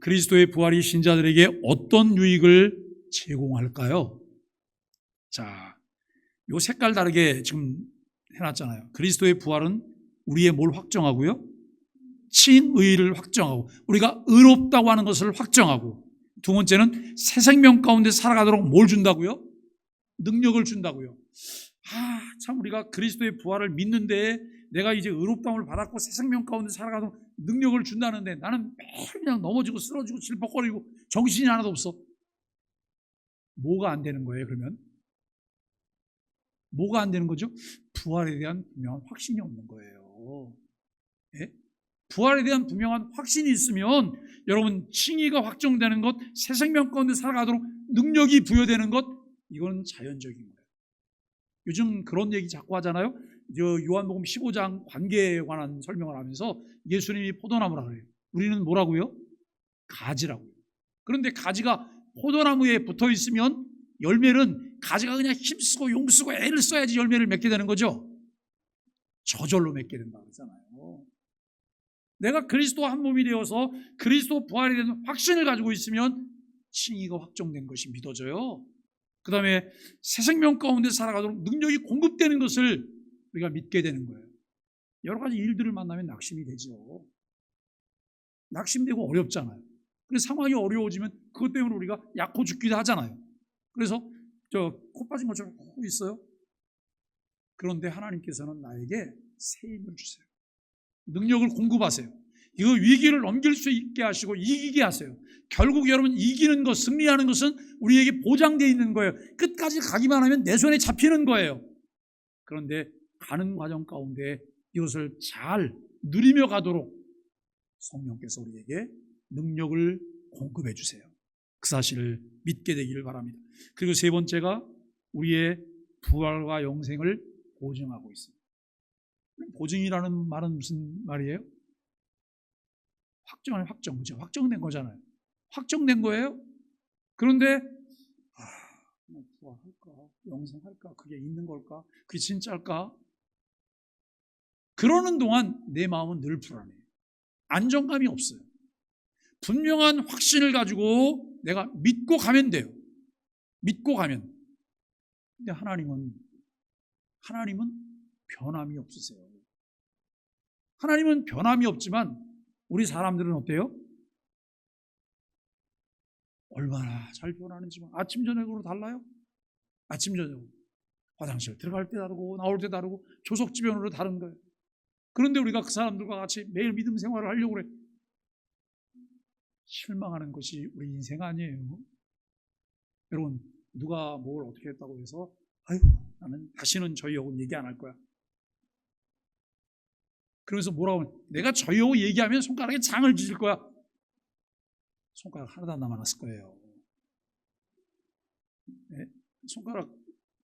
그리스도의 부활이 신자들에게 어떤 유익을 제공할까요? 자, 요 색깔 다르게 지금 해놨잖아요. 그리스도의 부활은 우리의 뭘 확정하고요? 칭의를 확정하고 우리가 의롭다고 하는 것을 확정하고 두 번째는 새 생명 가운데 살아가도록 뭘 준다고요? 능력을 준다고요. 참 우리가 그리스도의 부활을 믿는데 내가 이제 의롭다움을 받았고 새 생명 가운데 살아가도록 능력을 준다는데 나는 매일 그냥 넘어지고 쓰러지고 질퍽거리고 정신이 하나도 없어. 뭐가 안 되는 거예요 그러면? 뭐가 안 되는 거죠? 부활에 대한 분명한 확신이 없는 거예요. 예? 부활에 대한 분명한 확신이 있으면 여러분 칭의가 확정되는 것, 새 생명 가운데 살아가도록 능력이 부여되는 것, 이건 자연적인 거예요. 요즘 그런 얘기 자꾸 하잖아요. 요한복음 15장 관계에 관한 설명을 하면서 예수님이 포도나무라 그래요. 우리는 뭐라고요? 가지라고요. 그런데 가지가 포도나무에 붙어 있으면 열매는 가지가 그냥 힘쓰고 용쓰고 애를 써야지 열매를 맺게 되는 거죠. 저절로 맺게 된다고 하잖아요. 내가 그리스도와 한 몸이 되어서 그리스도 부활에 대한 확신을 가지고 있으면 칭의가 확정된 것이 믿어져요. 그 다음에 새 생명 가운데 살아가도록 능력이 공급되는 것을 우리가 믿게 되는 거예요. 여러 가지 일들을 만나면 낙심이 되죠. 낙심되고 어렵잖아요. 그래서 상황이 어려워지면 그것 때문에 우리가 약호 죽기도 하잖아요. 그래서 코 빠진 것처럼 코 있어요. 그런데 하나님께서는 나에게 새 힘을 주세요. 능력을 공급하세요. 이거 위기를 넘길 수 있게 하시고 이기게 하세요. 결국 여러분 이기는 것, 승리하는 것은 우리에게 보장되어 있는 거예요. 끝까지 가기만 하면 내 손에 잡히는 거예요. 그런데 가는 과정 가운데 이것을 잘 누리며 가도록 성령께서 우리에게 능력을 공급해 주세요. 그 사실을 믿게 되기를 바랍니다. 그리고 세 번째가 우리의 부활과 영생을 보증하고 있습니다. 보증이라는 말은 무슨 말이에요? 확정, 그죠? 확정된 거잖아요. 확정된 거예요. 그런데 부활할까? 영생할까? 그게 있는 걸까? 그게 진짜일까? 그러는 동안 내 마음은 늘 불안해요. 안정감이 없어요. 분명한 확신을 가지고 내가 믿고 가면 돼요. 믿고 가면. 근데 하나님은 변함이 없으세요. 하나님은 변함이 없지만 우리 사람들은 어때요? 얼마나 잘 변하는지 아침 저녁으로 달라요? 아침 저녁으로 화장실 들어갈 때 다르고 나올 때 다르고 조석지변으로 다른 거예요. 그런데 우리가 그 사람들과 같이 매일 믿음 생활을 하려고 그래. 실망하는 것이 우리 인생 아니에요. 여러분 누가 뭘 어떻게 했다고 해서 아유 나는 다시는 저희하고 얘기 안 할 거야. 그러면서 뭐라고 하면 내가 저희하고 얘기하면 손가락에 장을 찢을 거야. 손가락 하나도 안 남아났을 거예요. 네? 손가락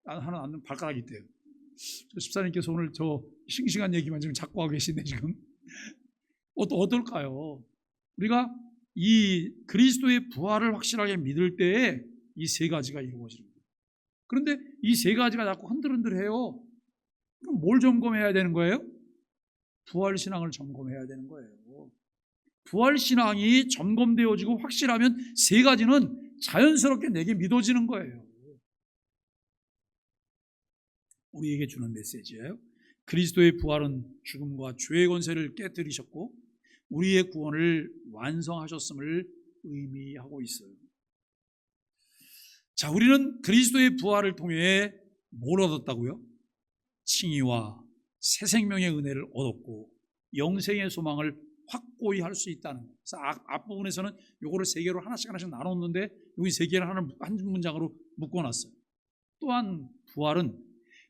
하나 남는 발가락이 있대요. 저 집사님께서 오늘 저 싱싱한 얘기만 지금 자꾸 하고 계신데 지금 어떨까요? 우리가 이 그리스도의 부활을 확실하게 믿을 때에 이 세 가지가 이루어집니다. 그런데 이 세 가지가 자꾸 흔들흔들해요. 그럼 뭘 점검해야 되는 거예요? 부활신앙을 점검해야 되는 거예요. 부활신앙이 점검되어지고 확실하면 세 가지는 자연스럽게 내게 믿어지는 거예요. 우리에게 주는 메시지예요. 그리스도의 부활은 죽음과 죄의 권세를 깨뜨리셨고 우리의 구원을 완성하셨음을 의미하고 있어요. 자, 우리는 그리스도의 부활을 통해 뭘 얻었다고요? 칭의와 새 생명의 은혜를 얻었고 영생의 소망을 확고히 할 수 있다는 거예요. 그래서 앞부분에서는 요거를 세 개로 하나씩 나눴는데 여기 세 개를 한 문장으로 묶어놨어요. 또한 부활은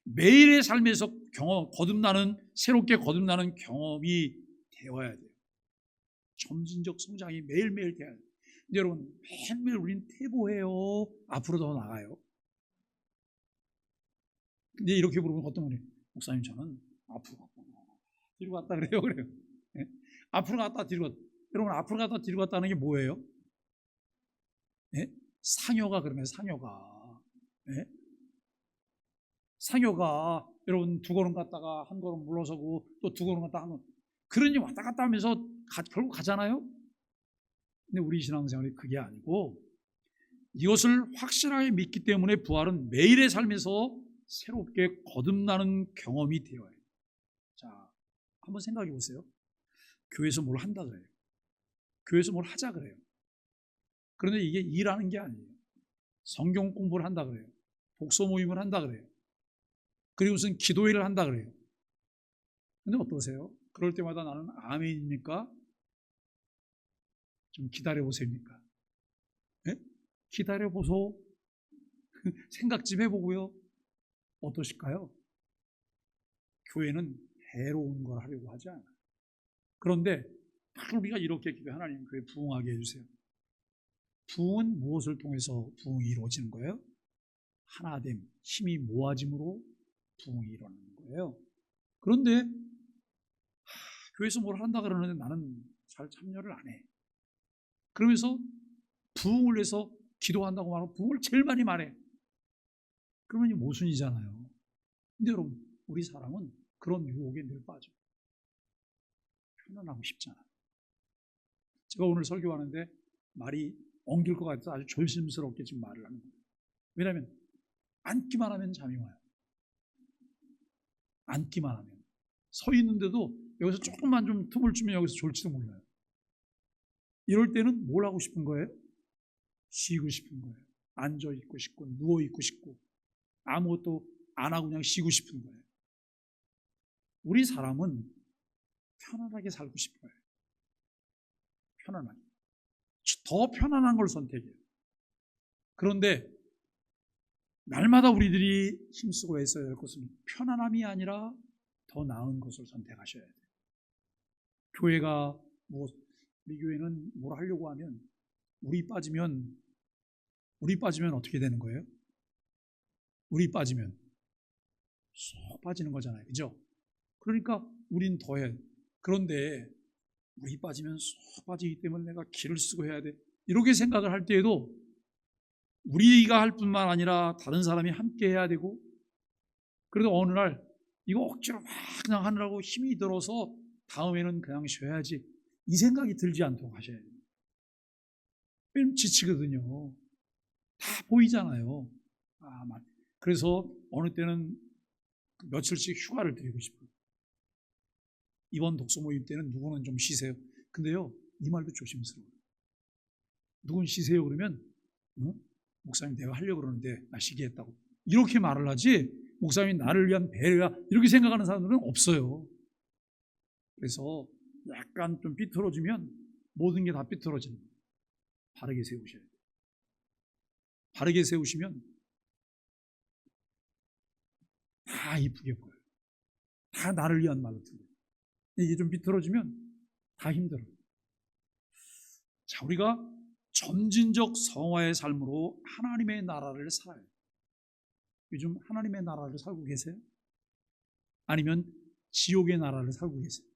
매일의 삶에서 새롭게 거듭나는 경험이 되어야 돼요. 점진적 성장이 매일매일 돼야 돼요. 근데 여러분 매일매일 우리는 퇴보해요. 앞으로 더 나가요. 근데 이렇게 물어보면 어떤 분이 목사님 저는 앞으로 갔다 뒤로 갔다 그래요. 네? 앞으로 갔다 뒤로 갔다. 여러분 앞으로 갔다 뒤로 갔다는 게 뭐예요? 네? 상여가 그러면 상여가 네? 상여가 여러분 두 걸음 갔다가 한 걸음 물러서고 또 두 걸음 갔다가 한 걸음 그러니 왔다 갔다 하면서 결국 가잖아요. 근데 우리 신앙생활이 그게 아니고 이것을 확실하게 믿기 때문에 부활은 매일의 삶에서 새롭게 거듭나는 경험이 되어야 해요. 자, 한번 생각해 보세요. 교회에서 뭘 한다 그래요. 교회에서 뭘 하자 그래요. 그런데 이게 일하는 게 아니에요. 성경 공부를 한다 그래요. 독서 모임을 한다 그래요. 그리고 무슨 기도회를 한다 그래요. 근데 어떠세요? 그럴 때마다 나는 아멘입니까? 좀 기다려보세요입니까? 네? 기다려보소. 생각 좀 해보고요. 어떠실까요? 교회는 해로운 걸 하려고 하지 않아요. 그런데 우리가 이렇게 기도해 하나님 교회 부흥하게 해주세요. 부흥은 무엇을 통해서 부흥이 이루어지는 거예요? 하나됨, 힘이 모아짐으로 부흥이 일어나는 거예요. 그런데 교회에서 뭘 한다 그러는데 나는 잘 참여를 안 해. 그러면서 부흥을 위해서 기도한다고 말하고 부흥을 제일 많이 말해. 그러면 이 모순이잖아요. 근데 여러분 우리 사람은 그런 유혹에 늘 빠져. 편안하고 싶잖아요. 제가 오늘 설교하는데 말이 엉킬 것 같아서 아주 조심스럽게 지금 말을 하는 거예요. 왜냐하면 앉기만 하면 잠이 와요. 앉기만 하면. 서 있는데도 여기서 조금만 좀 틈을 주면 여기서 졸지도 몰라요. 이럴 때는 뭘 하고 싶은 거예요? 쉬고 싶은 거예요. 앉아 있고 싶고 누워 있고 싶고 아무것도 안 하고 그냥 쉬고 싶은 거예요. 우리 사람은 편안하게 살고 싶어요. 편안하게. 더 편안한 걸 선택해요. 그런데 날마다 우리들이 힘쓰고 애써야 할 것은 편안함이 아니라 더 나은 것을 선택하셔야 돼요. 교회가 우리 교회는 뭘 하려고 하면 우리 빠지면 어떻게 되는 거예요? 우리 빠지면 쏙 빠지는 거잖아요. 그죠? 그러니까 우린 더해. 그런데 우리 빠지면 쏙 빠지기 때문에 내가 길을 쓰고 해야 돼. 이렇게 생각을 할 때에도 우리가 할 뿐만 아니라 다른 사람이 함께 해야 되고, 그래도 어느 날 이거 억지로 막 그냥 하느라고 힘이 들어서 다음에는 그냥 쉬어야지 이 생각이 들지 않도록 하셔야 돼요. 왜냐면 지치거든요. 다 보이잖아요. 그래서 어느 때는 며칠씩 휴가를 드리고 싶어요. 이번 독서 모임 때는 누구는 좀 쉬세요. 근데요, 이 말도 조심스러워요. 누군 쉬세요 그러면 목사님 내가 하려고 그러는데 나 쉬게 했다고 이렇게 말을 하지, 목사님이 나를 위한 배려야 이렇게 생각하는 사람들은 없어요. 그래서 약간 좀 삐뚤어지면 모든 게 다 삐뚤어지는 거예요. 바르게 세우셔야 돼요. 바르게 세우시면 다 이쁘게 보여요. 다 나를 위한 말로 들려요. 이게 좀 삐뚤어지면 다 힘들어요. 자, 우리가 점진적 성화의 삶으로 하나님의 나라를 살아요. 요즘 하나님의 나라를 살고 계세요? 아니면 지옥의 나라를 살고 계세요?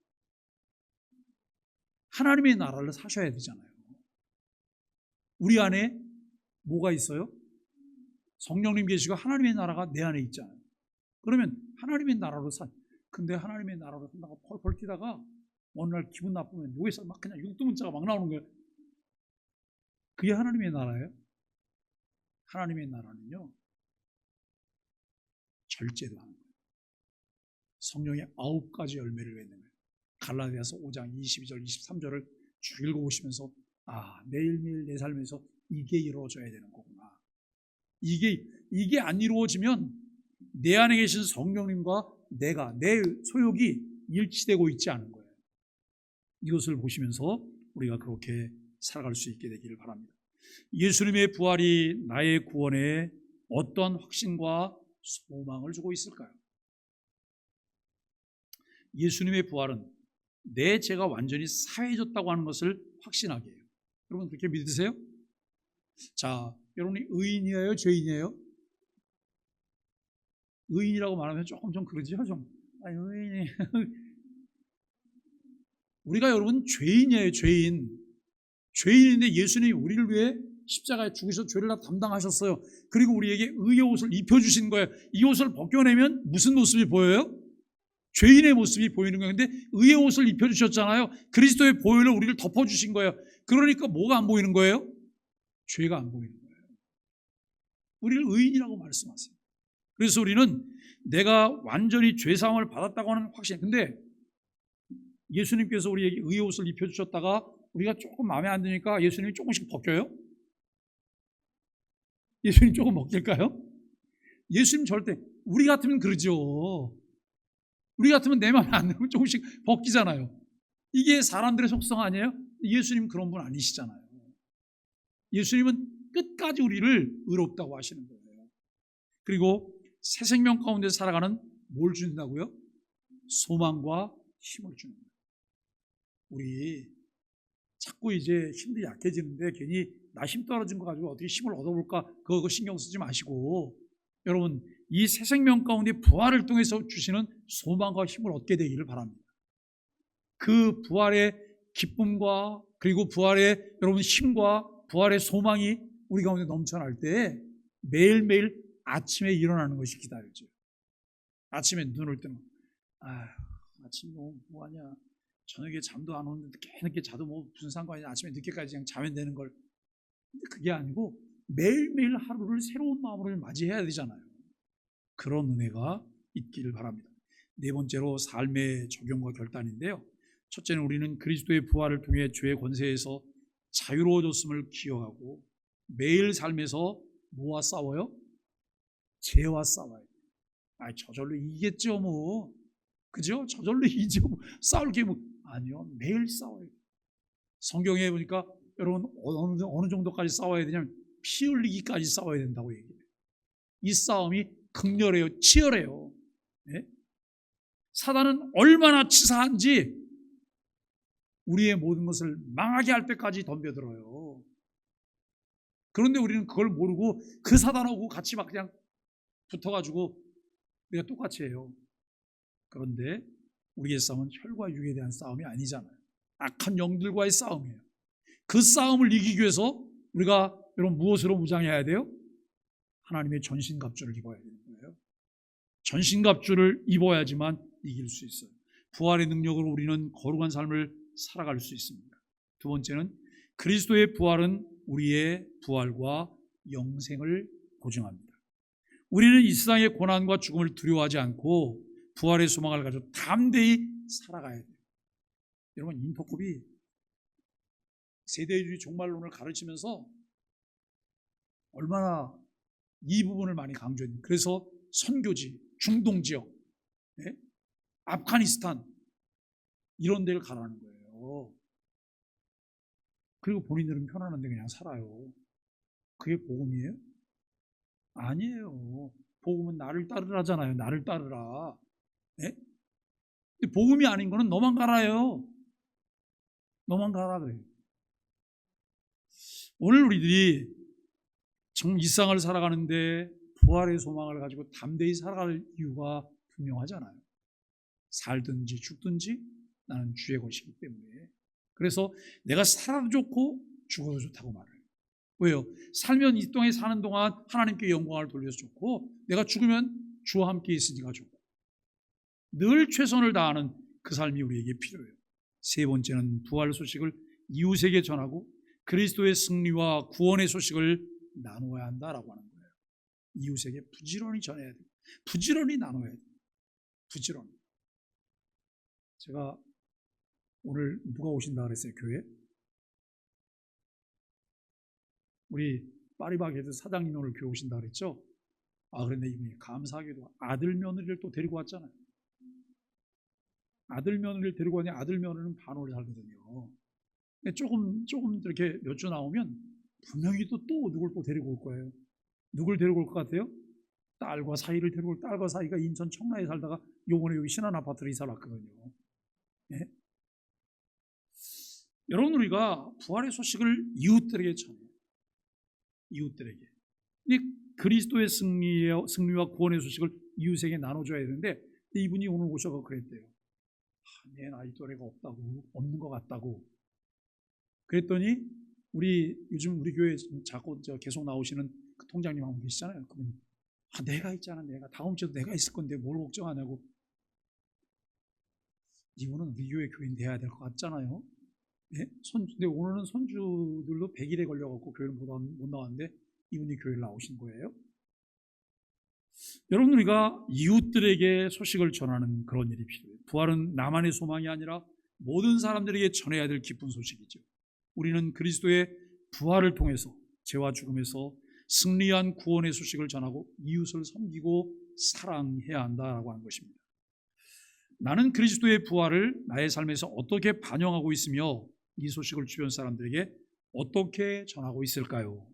하나님의 나라를 사셔야 되잖아요. 우리 안에 뭐가 있어요? 성령님 계시고 하나님의 나라가 내 안에 있잖아요. 그러면 하나님의 나라로 근데 하나님의 나라로 산다고 펄펄 뛰다가 어느 날 기분 나쁘면 여기서 막 그냥 육두문자가 막 나오는 거예요. 그게 하나님의 나라예요? 하나님의 나라는요, 절제도 하는 거예요. 성령의 9가지 열매를 맺는 거예요. 갈라디아서 5장 22절 23절을 쭉 읽어보시면서 매일매일 내 삶에서 이게 이루어져야 되는 거구나. 이게 안 이루어지면 내 안에 계신 성령님과 내 소욕이 일치되고 있지 않은 거예요. 이것을 보시면서 우리가 그렇게 살아갈 수 있게 되기를 바랍니다. 예수님의 부활이 나의 구원에 어떤 확신과 소망을 주고 있을까요? 예수님의 부활은 내 죄가 완전히 사해졌다고 하는 것을 확신하게 해요. 여러분 그렇게 믿으세요? 자, 여러분이 의인이에요? 죄인이에요? 의인이라고 말하면 조금 좀 그러지요? 의인이. 우리가 여러분 죄인이에요, 죄인. 죄인인데 예수님이 우리를 위해 십자가에 죽으셔서 죄를 다 담당하셨어요. 그리고 우리에게 의의 옷을 입혀주신 거예요. 이 옷을 벗겨내면 무슨 모습이 보여요? 죄인의 모습이 보이는 거예요. 근데 의의 옷을 입혀주셨잖아요. 그리스도의 보혈로 우리를 덮어주신 거예요. 그러니까 뭐가 안 보이는 거예요? 죄가 안 보이는 거예요. 우리를 의인이라고 말씀하세요. 그래서 우리는 내가 완전히 죄사함을 받았다고 하는 확신. 근데 예수님께서 우리에게 의의 옷을 입혀주셨다가 우리가 조금 마음에 안 드니까 예수님이 조금씩 벗겨요? 예수님 조금 벗길까요? 예수님 절대, 우리 같으면 그러죠. 우리 같으면 내 마음에 안 들면 조금씩 벗기잖아요. 이게 사람들의 속성 아니에요? 예수님 그런 분 아니시잖아요. 예수님은 끝까지 우리를 의롭다고 하시는 거예요. 그리고 새 생명 가운데 살아가는 뭘 준다고요? 소망과 힘을 주는 거예요. 우리 자꾸 이제 힘도 약해지는데 괜히 나 힘 떨어진 거 가지고 어떻게 힘을 얻어볼까 그거 신경 쓰지 마시고, 여러분 이 새 생명 가운데 부활을 통해서 주시는 소망과 힘을 얻게 되기를 바랍니다. 그 부활의 기쁨과 그리고 부활의 여러분 힘과 부활의 소망이 우리 가운데 넘쳐날 때 매일매일 아침에 일어나는 것이 기다려져요. 아침에 눈을 뜨면 아침 뭐하냐, 저녁에 잠도 안 오는데 늦게 자도 뭐 무슨 상관이냐, 아침에 늦게까지 그냥 자면 되는 걸. 근데 그게 아니고 매일매일 하루를 새로운 마음으로 맞이해야 되잖아요. 그런 은혜가 있기를 바랍니다. 네 번째로 삶의 적용과 결단인데요. 첫째는 우리는 그리스도의 부활을 통해 죄의 권세에서 자유로워졌음을 기억하고 매일 삶에서 뭐와 싸워요? 죄와 싸워야 돼요. 저절로 이기겠죠 뭐. 그죠? 저절로 이기죠. 싸울 게 뭐. 아니요. 매일 싸워야 돼요. 성경에 보니까 여러분 어느 정도까지 싸워야 되냐면 피 흘리기까지 싸워야 된다고 얘기해요. 이 싸움이 극렬해요. 치열해요. 네? 사단은 얼마나 치사한지 우리의 모든 것을 망하게 할 때까지 덤벼들어요. 그런데 우리는 그걸 모르고 그 사단하고 같이 막 그냥 붙어가지고 우리가 똑같이 해요. 그런데 우리의 싸움은 혈과 육에 대한 싸움이 아니잖아요. 악한 영들과의 싸움이에요. 그 싸움을 이기기 위해서 우리가 여러분 무엇으로 무장해야 돼요? 하나님의 전신갑주를 입어야 되는 거예요. 전신갑주를 입어야지만 이길 수 있어요. 부활의 능력으로 우리는 거룩한 삶을 살아갈 수 있습니다. 두 번째는 그리스도의 부활은 우리의 부활과 영생을 보증합니다. 우리는 이 세상의 고난과 죽음을 두려워하지 않고 부활의 소망을 가지고 담대히 살아가야 돼요. 여러분 인터컵이 세대주의 종말론을 가르치면서 얼마나 이 부분을 많이 강조했는지. 그래서 선교지, 중동 지역, 네? 아프가니스탄 이런 데를 가라는 거예요. 그리고 본인들은 편안한데 그냥 살아요. 그게 복음이에요? 아니에요. 복음은 나를 따르라잖아요. 나를 따르라. 네? 근데 복음이 아닌 거는 너만 가라요. 너만 가라 그래요. 오늘 우리들이 이 세상을 살아가는데 부활의 소망을 가지고 담대히 살아갈 이유가 분명하잖아요. 살든지 죽든지 나는 주의 것이기 때문에. 그래서 내가 살아도 좋고 죽어도 좋다고 말해요. 왜요? 살면 이 땅에 사는 동안 하나님께 영광을 돌려서 좋고 내가 죽으면 주와 함께 있으니까 좋고 늘 최선을 다하는 그 삶이 우리에게 필요해요. 세 번째는 부활 소식을 이웃에게 전하고 그리스도의 승리와 구원의 소식을 나누어야 한다라고 하는 거예요. 이웃에게 부지런히 전해야 돼요. 부지런히 나눠야 돼요. 부지런히. 제가 오늘 누가 오신다 그랬어요, 교회? 우리 파리바게트 사장님 오늘 교회 오신다 그랬죠? 그런데 이분이 감사하게도 아들 며느리를 또 데리고 왔잖아요. 아들 며느리를 데리고 왔는데 아들 며느리는 반월에 살거든요. 조금 이렇게 몇 주 나오면 분명히 또 누굴 또 데리고 올 거예요. 누굴 데리고 올 것 같아요? 딸과 사이를 데리고 올. 딸과 사이가 인천 청라에 살다가 요번에 여기 신한 아파트로 이사 왔거든요. 네? 여러분 우리가 부활의 소식을 이웃들에게 전해요. 이웃들에게. 근데 그리스도의 승리와 구원의 소식을 이웃에게 나눠줘야 되는데 이분이 오늘 오셔서 그랬대요. 내 나이 또래가 없는 것 같다고. 그랬더니 요즘 우리 교회 자꾸 계속 나오시는 그 통장님 한 분 계시잖아요. 그분이 내가 있잖아. 내가 다음 주에도 내가 있을 건데 뭘 걱정하냐고. 이분은 우리 교인 돼야 될 것 같잖아요. 네? 근데 오늘은 손주들도 100일에 걸려갖고 교회를 못 나왔는데 이분이 교회를 나오신 거예요. 여러분 우리가 이웃들에게 소식을 전하는 그런 일이 필요해요. 부활은 나만의 소망이 아니라 모든 사람들에게 전해야 될 기쁜 소식이죠. 우리는 그리스도의 부활을 통해서 죄와 죽음에서 승리한 구원의 소식을 전하고 이웃을 섬기고 사랑해야 한다라고 하는 것입니다. 나는 그리스도의 부활을 나의 삶에서 어떻게 반영하고 있으며 이 소식을 주변 사람들에게 어떻게 전하고 있을까요?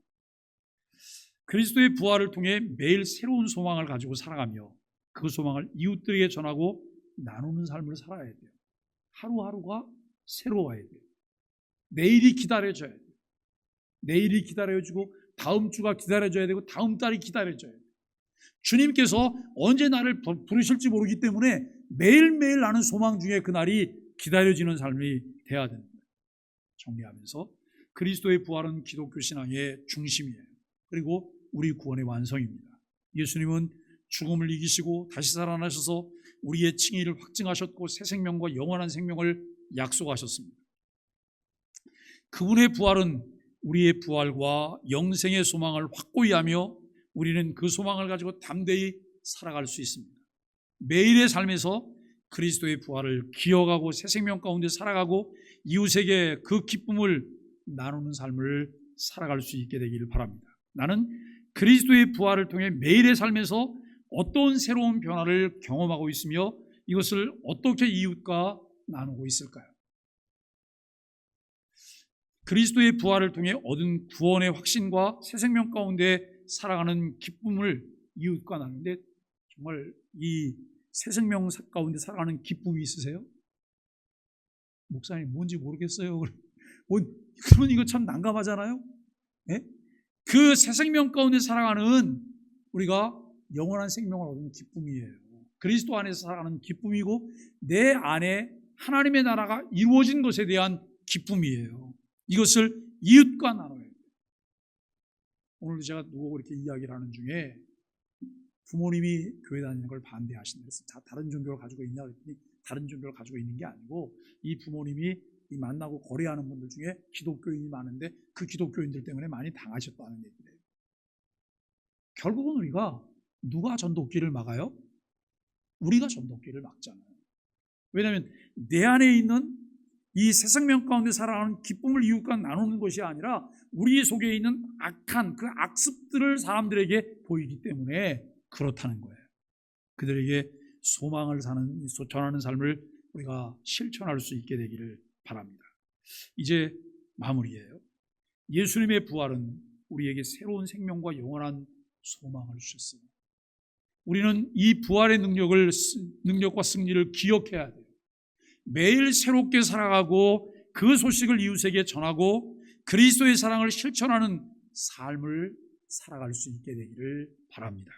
그리스도의 부활을 통해 매일 새로운 소망을 가지고 살아가며 그 소망을 이웃들에게 전하고 나누는 삶을 살아야 돼요. 하루하루가 새로워야 돼요. 내일이 기다려져야 돼요. 내일이 기다려지고 다음 주가 기다려져야 되고 다음 달이 기다려져야 돼요. 주님께서 언제 나를 부르실지 모르기 때문에 매일매일 나는 소망 중에 그날이 기다려지는 삶이 돼야 됩니다. 정리하면서 그리스도의 부활은 기독교 신앙의 중심이에요. 그리고 우리 구원의 완성입니다. 예수님은 죽음을 이기시고 다시 살아나셔서 우리의 칭의를 확증하셨고 새 생명과 영원한 생명을 약속하셨습니다. 그분의 부활은 우리의 부활과 영생의 소망을 확고히 하며 우리는 그 소망을 가지고 담대히 살아갈 수 있습니다. 매일의 삶에서 그리스도의 부활을 기억하고 새 생명 가운데 살아가고 이웃에게 그 기쁨을 나누는 삶을 살아갈 수 있게 되기를 바랍니다. 나는 그리스도의 부활을 통해 매일의 삶에서 어떤 새로운 변화를 경험하고 있으며 이것을 어떻게 이웃과 나누고 있을까요? 그리스도의 부활을 통해 얻은 구원의 확신과 새 생명 가운데 살아가는 기쁨을 이웃과 나누는데 정말 이 새 생명 가운데 살아가는 기쁨이 있으세요? 목사님 뭔지 모르겠어요. 그러면 이거 참 난감하잖아요. 네? 그 새 생명 가운데 살아가는 우리가 영원한 생명을 얻는 기쁨이에요. 그리스도 안에서 살아가는 기쁨이고 내 안에 하나님의 나라가 이루어진 것에 대한 기쁨이에요. 이것을 이웃과 나눠야 돼요. 오늘도 제가 누구하고 이렇게 이야기를 하는 중에 부모님이 교회 다니는 걸 반대하신다. 그래서 다른 종교를 가지고 있냐 그랬더니 다른 종교를 가지고 있는 게 아니고 이 부모님이 이 만나고 거래하는 분들 중에 기독교인이 많은데 그 기독교인들 때문에 많이 당하셨다는 얘기를 해요. 결국은 우리가 누가 전도길을 막아요? 우리가 전도길을 막잖아요. 왜냐하면 내 안에 있는 이 새 생명 가운데 살아가는 기쁨을 이웃과 나누는 것이 아니라 우리 속에 있는 악한 그 악습들을 사람들에게 보이기 때문에 그렇다는 거예요. 그들에게 소망을 전하는 삶을 우리가 실천할 수 있게 되기를 바랍니다. 이제 마무리예요. 예수님의 부활은 우리에게 새로운 생명과 영원한 소망을 주셨어요. 우리는 이 부활의 능력과 승리를 기억해야 돼요. 매일 새롭게 살아가고 그 소식을 이웃에게 전하고 그리스도의 사랑을 실천하는 삶을 살아갈 수 있게 되기를 바랍니다.